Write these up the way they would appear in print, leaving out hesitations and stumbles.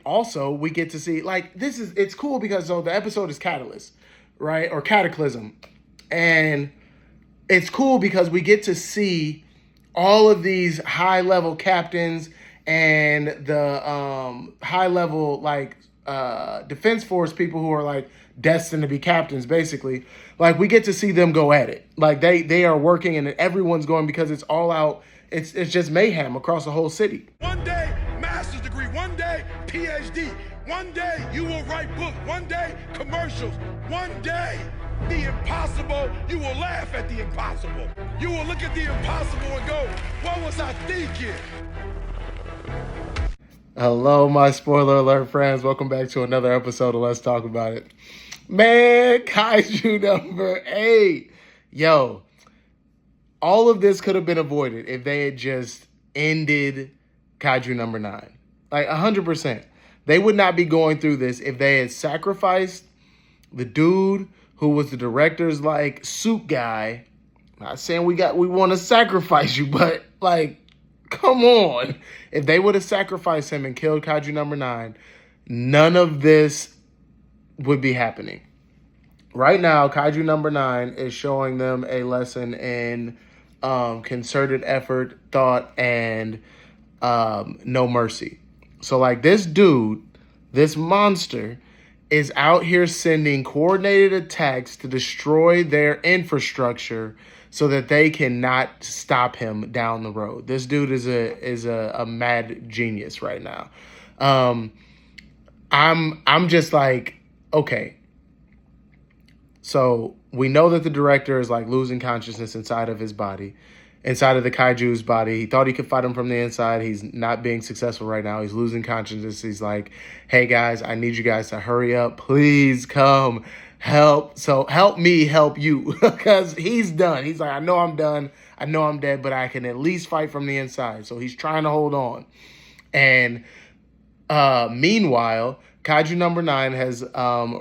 Also, we get to see like it's cool because so the episode is Catalyst, right? Or Cataclysm. And it's cool because we get to see all of these high level captains and the high level like defense force people who are like destined to be captains basically. Like we get to see them go at it. Like they are working and everyone's going because it's all out. It's just mayhem across the whole city. One day, master's degree. One day, PhD. One day, you will write books. One day, commercials. One day, the impossible, you will laugh at the impossible. You will look at the impossible and go, what was I thinking? Hello, my spoiler alert friends. Welcome back to another episode of Let's Talk About It. Man, Kaiju number 8. Yo, all of this could have been avoided if they had just ended Kaiju number 9. Like 100%. They would not be going through this if they had sacrificed the dude who was the director's like suit guy. Not saying we want to sacrifice you, but like, come on. If they would have sacrificed him and killed Kaiju number 9, none of this would be happening. Right now, Kaiju number 9 is showing them a lesson in concerted effort, thought, and no mercy. So like this dude, this monster, is out here sending coordinated attacks to destroy their infrastructure so that they cannot stop him down the road. This dude is a mad genius right now. I'm just like, okay. So we know that the director is like losing consciousness inside of his body, inside of the Kaiju's body. He thought he could fight him from the inside. He's not being successful right now. He's losing consciousness. He's like, hey guys, I need you guys to hurry up. Please come help. So help me help you because he's done. He's like, I know I'm done. I know I'm dead, but I can at least fight from the inside. So he's trying to hold on. And meanwhile, Kaiju number 9 has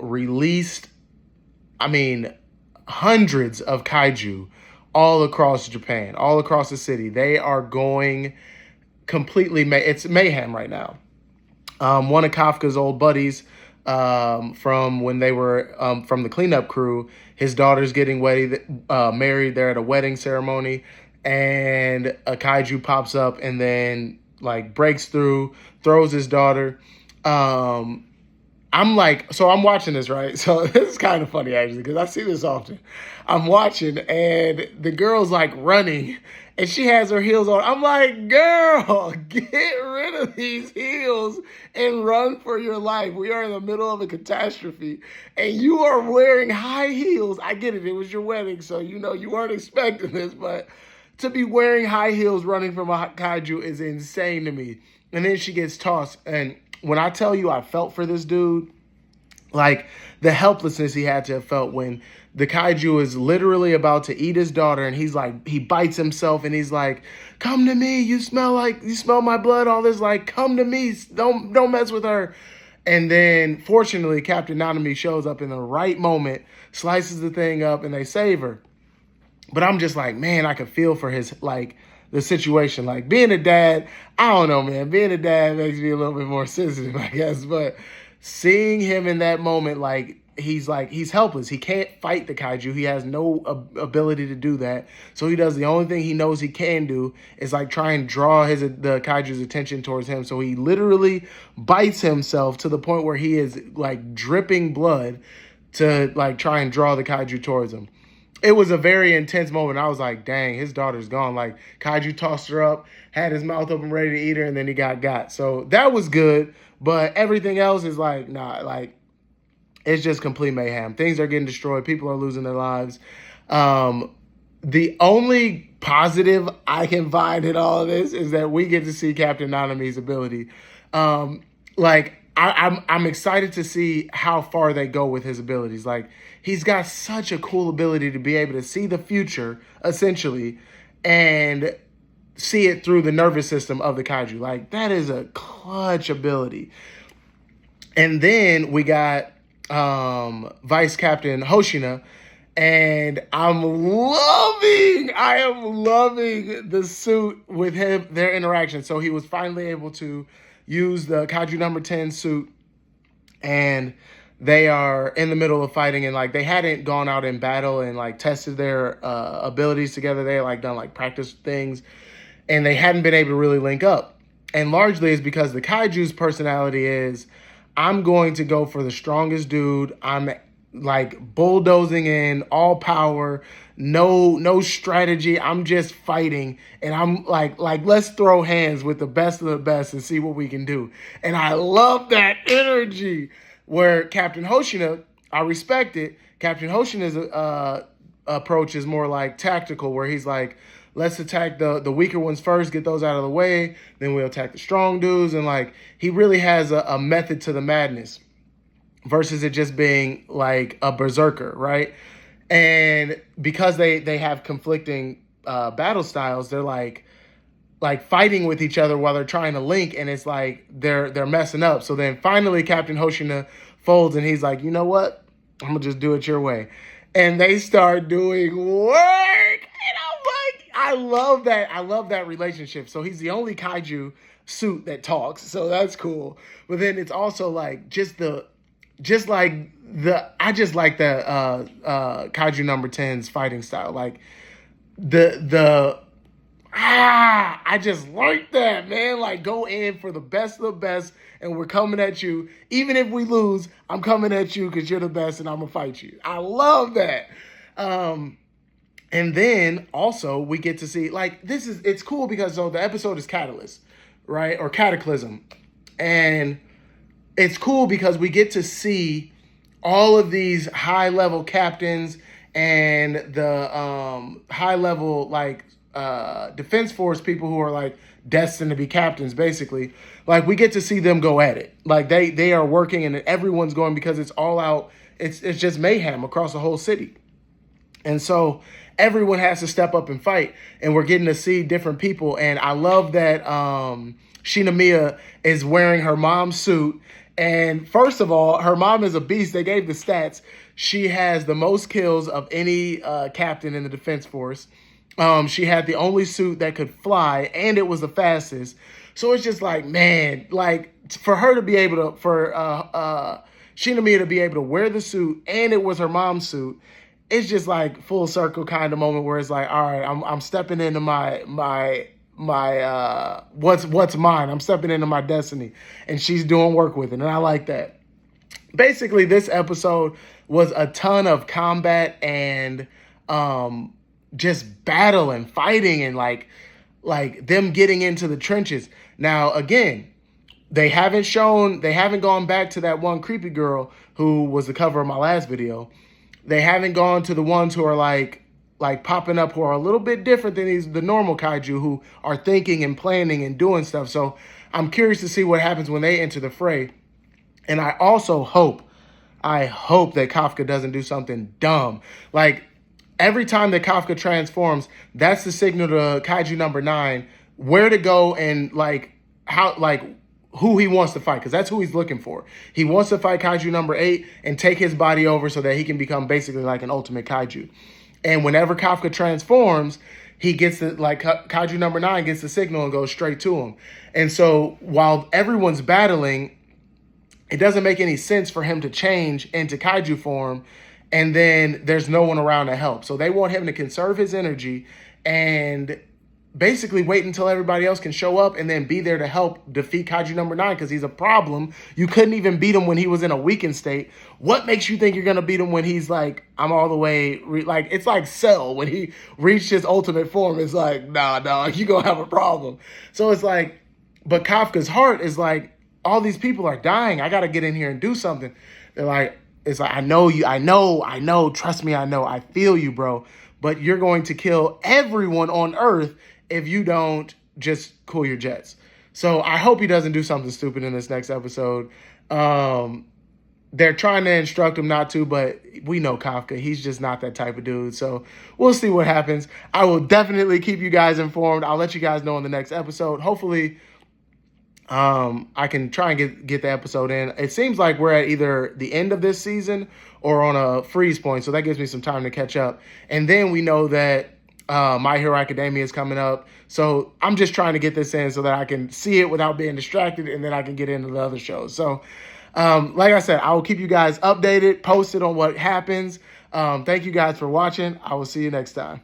released, hundreds of kaiju all across Japan, all across the city. They are going completely, it's mayhem right now. One of Kafka's old buddies from when they were from the cleanup crew, his daughter's getting married. They're at a wedding ceremony, and a kaiju pops up and then like breaks through, throws his daughter. I'm watching this, right? So this is kind of funny, actually, because I see this often. I'm watching, and the girl's, like, running, and she has her heels on. I'm like, girl, get rid of these heels and run for your life. We are in the middle of a catastrophe, and you are wearing high heels. I get it. It was your wedding, so, you weren't expecting this, but to be wearing high heels running from a kaiju is insane to me. And then she gets tossed, and when I tell you I felt for this dude, like the helplessness he had to have felt when the kaiju is literally about to eat his daughter and he's like, he bites himself and he's like, come to me, you smell my blood, all this, like, come to me, don't mess with her. And then fortunately, Captain Nanami shows up in the right moment, slices the thing up, and they save her. But I'm just like, man, I could feel for his, like, the situation. Like, being a dad, I don't know, man. Being a dad makes me a little bit more sensitive, I guess. But seeing him in that moment, like, he's helpless. He can't fight the kaiju. He has no ability to do that. So he does the only thing he knows he can do is, like, try and draw the kaiju's attention towards him. So he literally bites himself to the point where he is, like, dripping blood to, like, try and draw the kaiju towards him. It was a very intense moment. I was like, dang, his daughter's gone. Like, kaiju tossed her up, had his mouth open, ready to eat her, and then he got. So that was good. But everything else is like, nah, like, it's just complete mayhem. Things are getting destroyed. People are losing their lives. The only positive I can find in all of this is that we get to see Captain Nanami's ability. I'm excited to see how far they go with his abilities. Like, he's got such a cool ability to be able to see the future, essentially, and see it through the nervous system of the kaiju. Like, that is a clutch ability. And then we got Vice Captain Hoshina, and I am loving the suit with him, their interaction. So he was finally able to use the Kaiju number 10 suit, and they are in the middle of fighting, and like they hadn't gone out in battle and like tested their abilities together. They had like done like practice things, and they hadn't been able to really link up. And largely is because the Kaiju's personality is, I'm going to go for the strongest dude. I'm like bulldozing in, all power, no strategy. I'm just fighting, and I'm like let's throw hands with the best of the best and see what we can do. And I love that energy. Where Captain Hoshina, I respect it. Captain Hoshina's approach is more like tactical, where he's like, let's attack the weaker ones first, get those out of the way, then we'll attack the strong dudes. And like, he really has a method to the madness versus it just being like a berserker, right? And because they have conflicting battle styles, they're like fighting with each other while they're trying to link, and it's like they're messing up. So then finally Captain Hoshina folds, and he's like, you know what? I'm gonna just do it your way. And they start doing work. And I'm like, I love that. I love that relationship. So he's the only kaiju suit that talks. So that's cool. But then it's also like I just like the Kaiju number 10's fighting style. Like I just like that, man. Like, go in for the best of the best, and we're coming at you. Even if we lose, I'm coming at you because you're the best, and I'm going to fight you. I love that. And then also we get to see, like, it's cool because the episode is Catalyst, right? Or Cataclysm. And it's cool because we get to see all of these high-level captains and the high-level, like, Defense Force people who are like destined to be captains, basically. Like, we get to see them go at it. Like, they are working, and everyone's going because it's all out. It's just mayhem across the whole city. And so everyone has to step up and fight, and we're getting to see different people. And I love that Shinomiya is wearing her mom's suit. And first of all, her mom is a beast. They gave the stats. She has the most kills of any captain in the Defense Force. She had the only suit that could fly, and it was the fastest. So it's just like, man, like for her to be able to, for Shinomiya to be able to wear the suit, and it was her mom's suit, it's just like full circle kind of moment where it's like, all right, I'm stepping into my what's mine. I'm stepping into my destiny, and she's doing work with it, and I like that. Basically, this episode was a ton of combat and just battle and fighting and like them getting into the trenches. Now, again, they haven't gone back to that one creepy girl who was the cover of my last video. They haven't gone to the ones who are like popping up, who are a little bit different than the normal kaiju, who are thinking and planning and doing stuff. So I'm curious to see what happens when they enter the fray. And I also hope that Kafka doesn't do something dumb. Like, every time that Kafka transforms, that's the signal to Kaiju number 9 where to go and who he wants to fight, because that's who he's looking for. He wants to fight Kaiju number 8 and take his body over so that he can become basically like an ultimate kaiju. And whenever Kafka transforms, he gets Kaiju number 9 gets the signal and goes straight to him. And so while everyone's battling, it doesn't make any sense for him to change into kaiju form, and then there's no one around to help. So they want him to conserve his energy and basically wait until everybody else can show up and then be there to help defeat Kaiju number 9, because he's a problem. You couldn't even beat him when he was in a weakened state. What makes you think you're going to beat him when he's like, I'm all the way, it's like Cell. When he reached his ultimate form, it's like, nah, you're going to have a problem. So it's like, but Kafka's heart is like, all these people are dying. I got to get in here and do something. They're like, it's like, I know you, I know, trust me, I know, I feel you, bro. But you're going to kill everyone on Earth if you don't just cool your jets. So I hope he doesn't do something stupid in this next episode. They're trying to instruct him not to, but we know Kafka. He's just not that type of dude. So we'll see what happens. I will definitely keep you guys informed. I'll let you guys know in the next episode. Hopefully, I can try and get the episode in. It seems like we're at either the end of this season or on a freeze point, so that gives me some time to catch up. And then we know that My Hero Academia is coming up. So I'm just trying to get this in so that I can see it without being distracted, and then I can get into the other shows. So like I said, I will keep you guys updated, posted on what happens. Thank you guys for watching. I will see you next time.